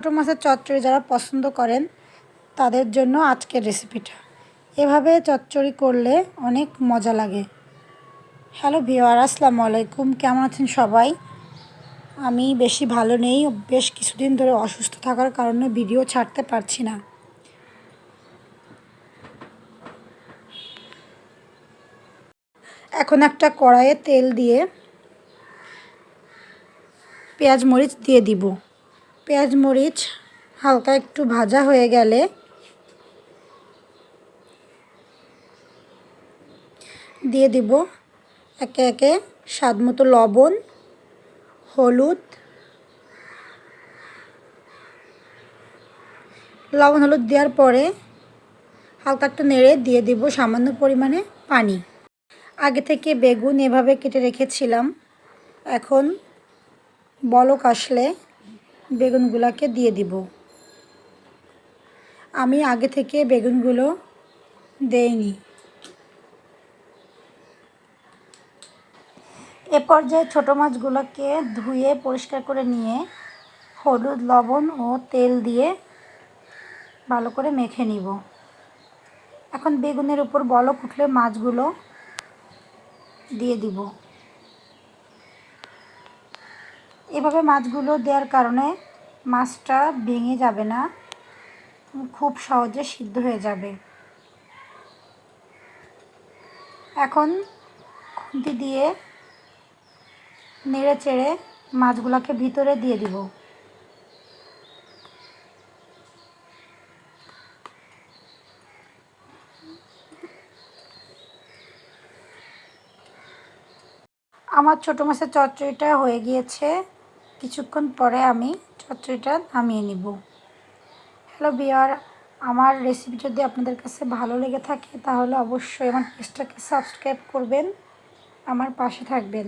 ছোটো মাছের চচ্চড়ি যারা পছন্দ করেন তাদের জন্য আজকের রেসিপিটা। এভাবে চচ্চড়ি করলে অনেক মজা লাগে। হ্যালো ভিউয়ার, আসসালামু আলাইকুম। কেমন আছেন সবাই? আমি বেশি ভালো নেই, বেশ কিছুদিন ধরে অসুস্থ থাকার কারণে ভিডিও ছাড়তে পারছি না। এখন একটা কড়াইয়ে তেল দিয়ে পেঁয়াজ মরিচ দিয়ে দিব। পেঁয়াজ মরিচ হালকা একটু ভাজা হয়ে গেলে দিয়ে দিব একে একে স্বাদ মতো লবণ, হলুদ দেওয়ার পরে হালকা একটু নেড়ে দিয়ে দিব সামান্য পরিমাণে পানি। আগে থেকে বেগুন এভাবে কেটে রেখেছিলাম। এখন বলক আসলে বেগুনগুলোকে দিয়ে দিব। আমি আগে থেকে বেগুনগুলো দেইনি। এ পর্যায়ে ছোটো মাছগুলোকে ধুয়ে পরিষ্কার করে নিয়ে হলুদ, লবণ ও তেল দিয়ে ভালো করে মেখে নিব। এখন বেগুনের উপর বলক উঠলে মাছগুলো দিয়ে দিব। এভাবে মাছগুলো দেওয়ার কারণে মাছটা ভেঙে যাবে না, খুব সহজে সিদ্ধ হয়ে যাবে। এখন খুন্তি দিয়ে নেড়ে চেড়ে মাছগুলোকে ভিতরে দিয়ে দিব। আমার ছোটো মাছের চচ্চড়িটা হয়ে গিয়েছে। কিছুক্ষণ পরে আমি চচ্চড়িটা নামিয়ে নিব। হ্যালো ভিউয়ার, আমার রেসিপি যদি আপনাদের কাছে ভালো লেগে থাকে তাহলে অবশ্যই আমার পেজটাকে সাবস্ক্রাইব করবেন, আমার পাশে থাকবেন।